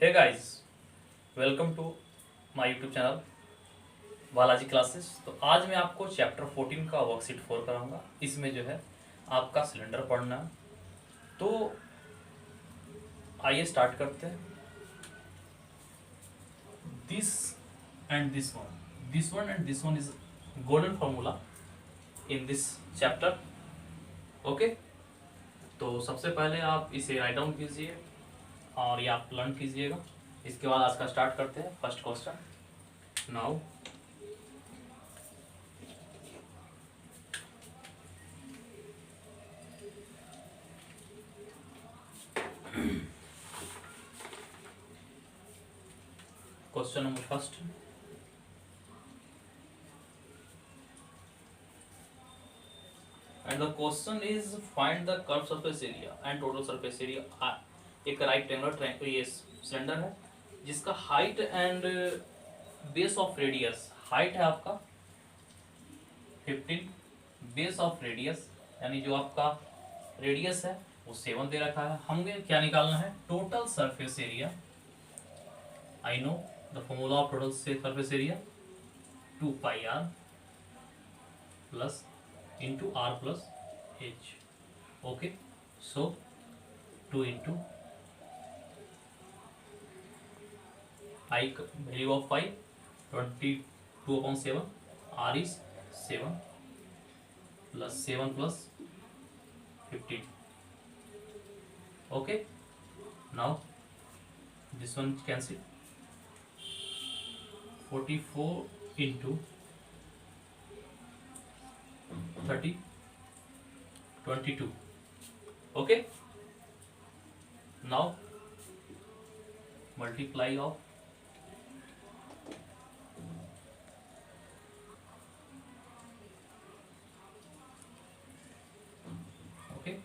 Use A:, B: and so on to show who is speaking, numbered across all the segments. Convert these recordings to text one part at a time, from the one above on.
A: Hey guys, welcome to my YouTube channel Balaji classes. तो आज मैं आपको चैप्टर 14 का वर्कशीट 4 कराऊंगा। इसमें जो है आपका सिलेंडर पढ़ना है। तो आइए स्टार्ट करते हैं। This and this one and this one is golden formula in this chapter. Okay, तो सबसे पहले आप इसे राइट डाउन कीजिए और ये आप लर्न कीजिएगा। इसके बाद आज का स्टार्ट करते हैं। First question now. Question number first. And the question is find the curved surface area and total surface area. एक राइट एंगुलर ये सिलेंडर है जिसका height and base of radius, height है आपका 15, बेस ऑफ रेडियस यानी जो आपका radius है वो 7 दे रखा है। हमें क्या निकालना है? Total surface area. I know the formula of total surface area 2 pi r plus into r plus h. Okay, so 2 into I value of pi 22 upon 7, r is 7 plus 7 plus 15. Okay, now this one cancel. 44 into 30, 22. Okay, now multiply of okay,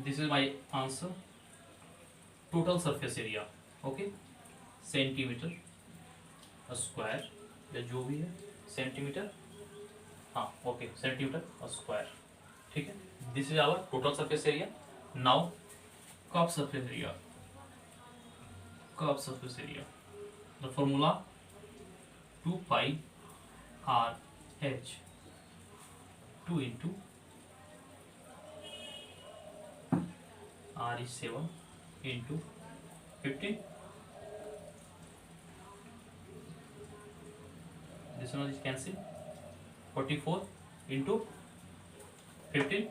A: this is my answer. Total surface area, okay, centimetre square या जो भी है, centimetre, हाँ okay, centimetre square. ठीक है, this is our total surface area. Now curve surface area, curve surface area, the formula 2 pi r h 2 into r is 7 into 15. This one is cancelled. 44 into 15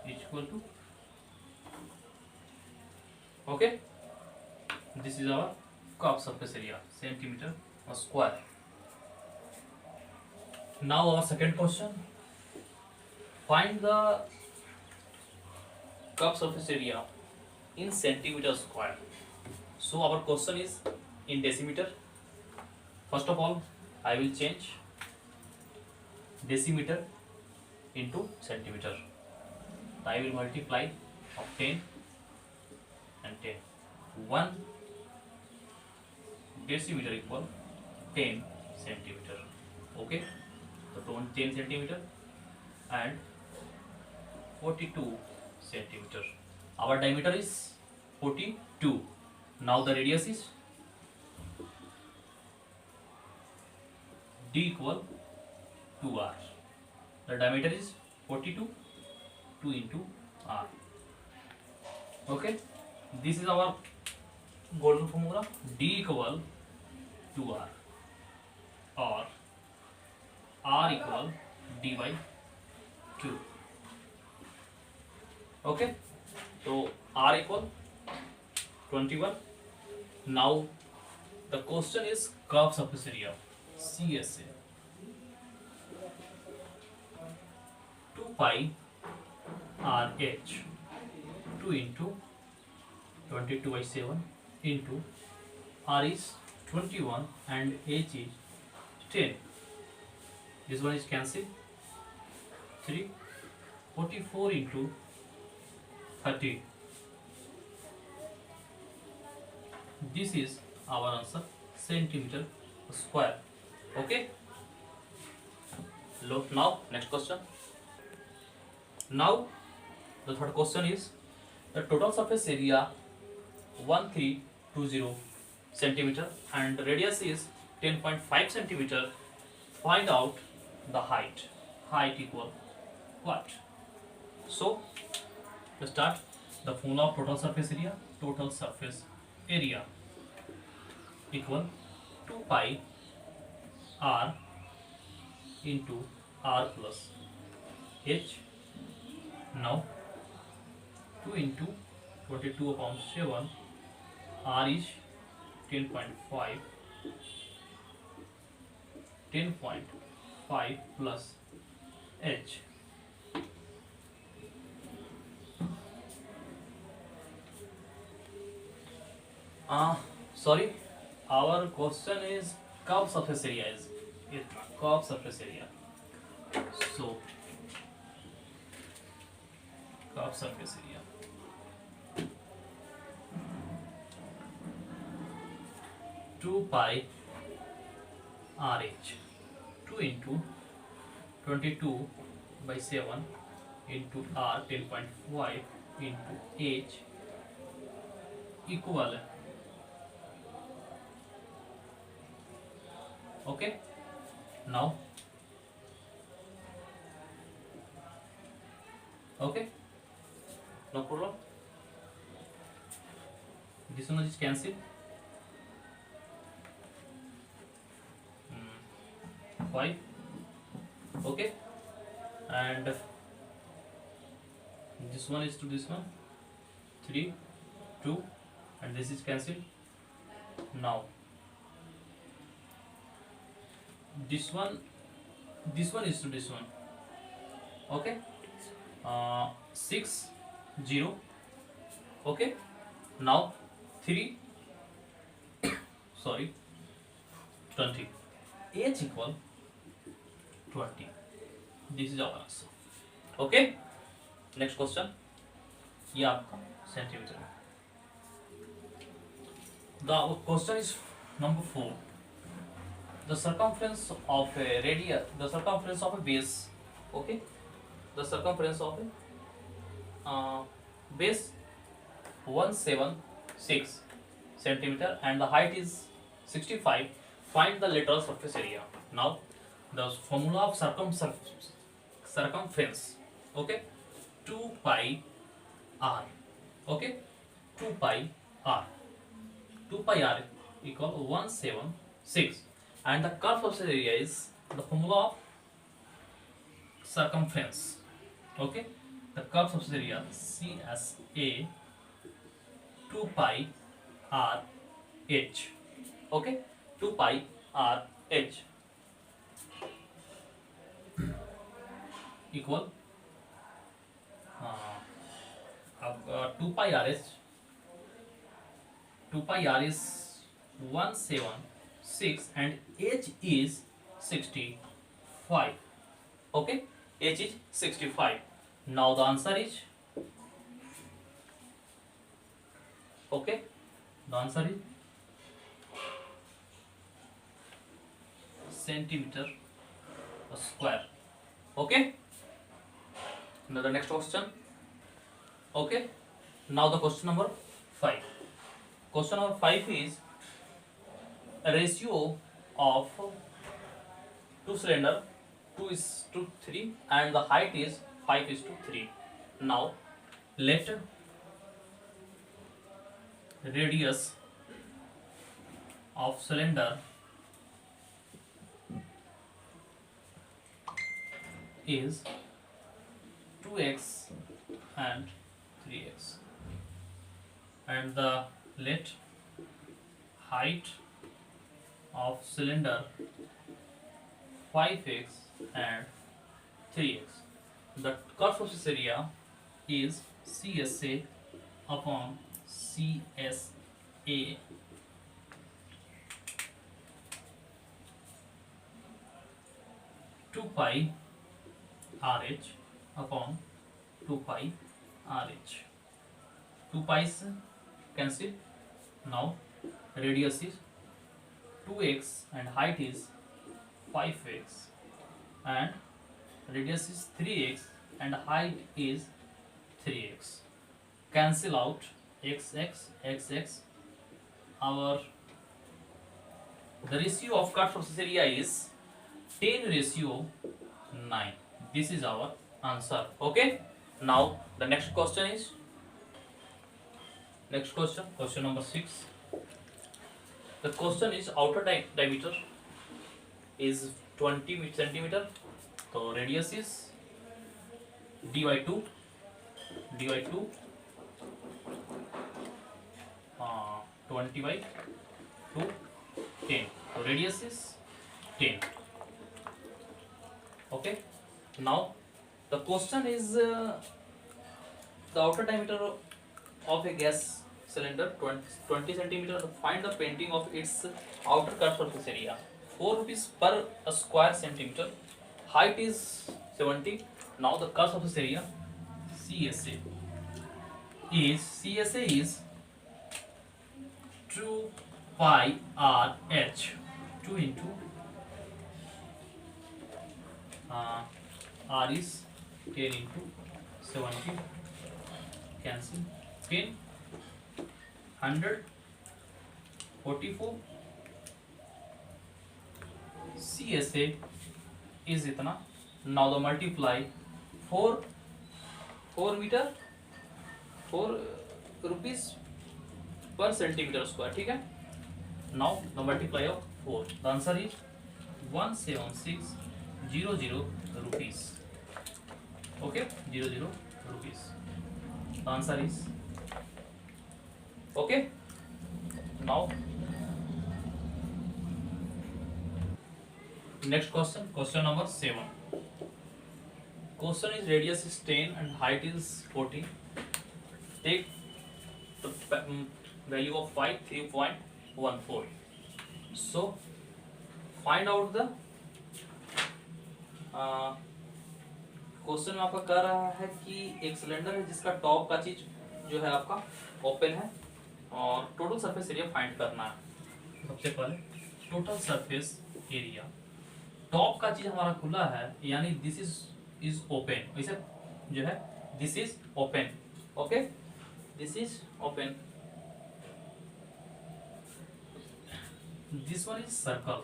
A: is equal to, okay, this is our curved surface area, centimeter square. Now our second question, find the curved surface area in centimeter square. So our question is in decimeter. First of all I will change decimeter into centimeter. I will multiply of 10 and 10. 1 decimeter equal 10 centimeter. Okay, so 10 centimeter and 42 centimeter. Our diameter is 42. Now the radius is d equal 2r. The diameter is 42, 2 into r. Okay, this is our golden formula. D equal 2r or r equal d by 2. Okay, so r equal 21. Now the question is curved surface area, CSA. 2 pi RH 2 into 22 by 7 into R is 21 and H is 10. This one is cancelled. 3 44 into 30. This is our answer, centimeter square. Okay, look now next question. Now The third question is the total surface area 1320 centimeter and the radius is 10.5 centimeter. Find out the height. Height equal what? So let's start. The formula of total surface area. Total surface area equal 2 pi r into r plus h. Now 2 into 22 upon 7, r is 10.5, 10.5 plus h. Sorry, our question is curve surface area is curve surface area. So curve surface area 2 pi RH, 2 into 22 by 7 into R 10.5 into H equal. Okay, now okay, no problem. This one is cancelled. 5. Okay, and this one is to this one 3, 2, and this is cancelled. Now this one is to this one. Okay, 6, 0. Okay, now 3 sorry 20. H equal 20. This is our answer. Okay, next question. Yeah, centimeter. The question is number 4. The circumference of a radius, the circumference of a base. Okay, the circumference of a base 176 centimeter and the height is 65. Find the lateral surface area. Now the formula of circumference. Okay, 2 pi r. Okay, 2 pi r. 2 pi r equal 176, and the curve surface area is the formula of circumference. Okay, the curve surface area CSA 2 pi r h. Okay, 2 pi r h equal 2 pi r h. 2 pi r is 176 and h is 65. Okay, h is 65. Now the answer is okay. The answer is centimeter square. Okay, now the next question. Okay, now the question number 5. Question number 5 is a ratio of two cylinder 2 is to 3 and the height is 5 is to 3. Now let radius of cylinder is 2x and 3x, and the let height of cylinder 5x and 3x. The curve surface area is CSA upon CSA. Two pi RH upon 2 pi RH. 2 pi's cancel. Now radius is 2x and height is 5x, and radius is 3x and height is 3x. Cancel out x x x x. Our the ratio of cut surface area is 10:9. This is our answer. Okay. Now the next question is question number 6. The question is outer diameter is 20 centimeter. So radius is d by 2 20 by 2 10. So radius is 10. Okay. Now the question is the outer diameter of a gas cylinder 20 centimeter. Find the painting of its outer cut surface area. 4 rupees per square centimeter. Height is 70. Now the cut surface area CSA is 2 pi r h. 2 into r is 10 into 70. Cancel. 10 100 44. CSA is इतना. Now the multiply 4 meter 4 rupees per centimeter square. ठीक है. Now the multiply of 4. The answer is 17600 rupees. Okay, 00 rupees. The answer is okay. Now next question number 7. Question is radius is 10 and height is 14. Take the value of phi 3.14. So find out the question में आपका कह रहा है कि एक cylinder है जिसका top का चीज जो है आपका ओपन है और टोटल सरफेस एरिया फाइंड करना है. सबसे पहले टोटल सरफेस एरिया. टॉप का चीज हमारा खुला है यानी दिस इज ओपन. वैसे जो है this is open. Okay, this is open. This one is circle.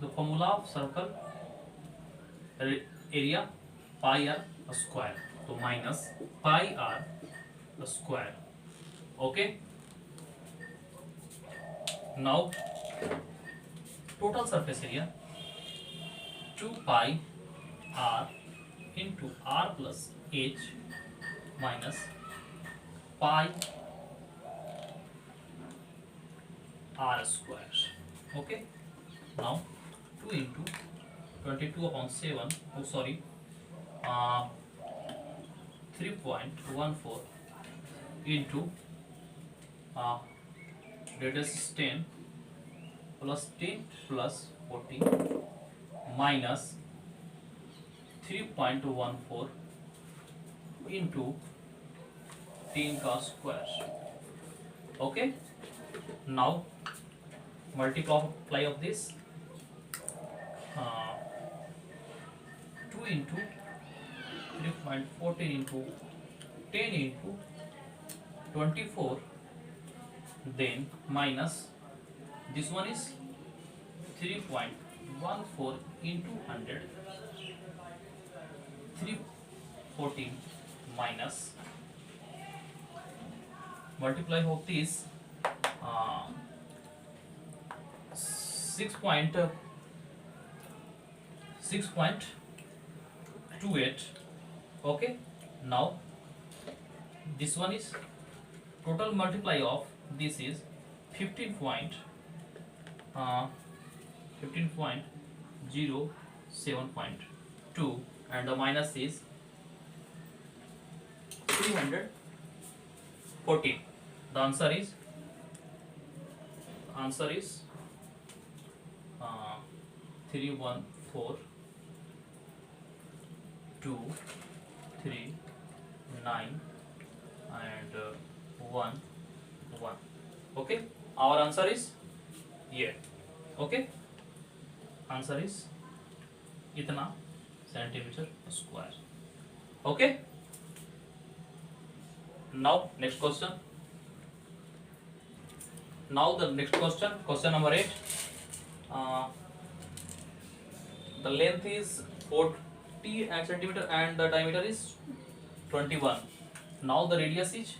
A: The formula of circle area pi r square. तो minus pi r square. Okay. Now total surface area 2 pi r into r plus h minus pi r square. Okay. Now 2 into 22/7. Oh sorry, 3.14 into radius is 10 plus 10 plus 14 minus 3.14 into 10 का square. Okay. Now multiply of this. 2 into 3.14 into 10 into 24, then minus this one is 3.14 into 100, 314 minus multiply of this 6.28. Okay. Now this one is total multiply of this is 15.07.2 and the minus is 314. The answer is 314 2 3 9 and 1 1. Okay, our answer is here. Okay, answer is इतना centimetre square. Okay. Now next question. Now the next question, question number 8. Uh, the length is 40 centimeter and the diameter is 21. Now the radius is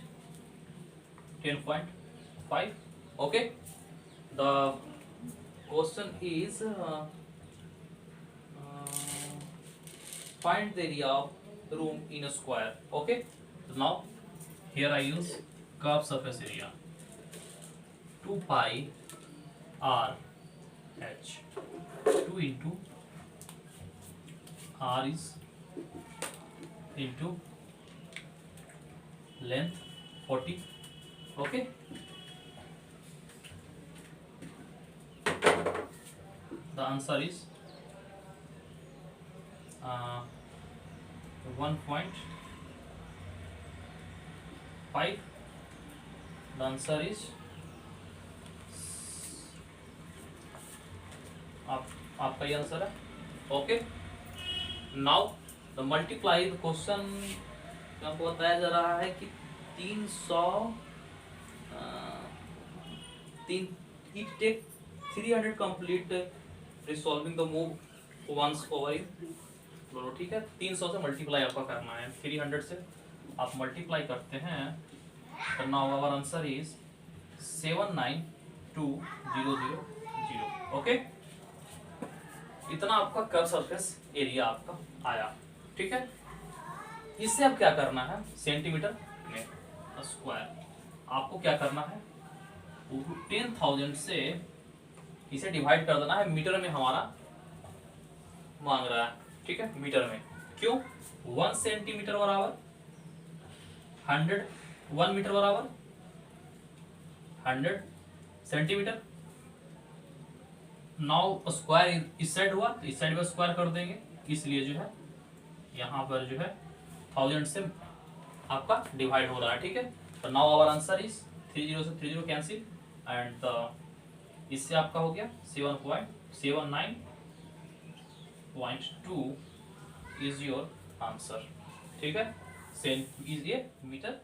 A: 10.5. Okay. The question is find the area of room in a square. Okay. So now here I use curved surface area 2 pi r h. 2 into r is into length 40. Okay. The answer is 1.5. The answer is आपका ये answer है. Okay. Now the multiply the question हमको बताया जा रहा है कि 300 it take 300 complete resolving the move once over in दोनों. ठीक है. 300 से मल्टीप्लाई आपका करना है. 300 से आप मल्टीप्लाई करते हैं तो now our answer is 792,000. Okay. इतना आपका कर्व सरफेस एरिया आपका आया. ठीक है. इससे अब क्या करना है, सेंटीमीटर में स्क्वायर आपको क्या करना है, 10,000 से इसे डिवाइड कर देना है. मीटर में हमारा मांग रहा है. ठीक है. मीटर में क्यों, 1 सेंटीमीटर बराबर 100, 1 मीटर बराबर 100 सेंटीमीटर. नाउ स्क्वायर इस साइड हुआ तो इस साइड पर स्क्वायर कर देंगे, इसलिए जो है यहाँ पर जो है 1000 से आपका डिवाइड हो रहा है. ठीक है. तो नाउ आवर आंसर इज 30 से 30 कैंसिल एंड इससे आपका हो गया 7.79.2 इज योर आंसर. ठीक है. सेंट इज ये मीटर.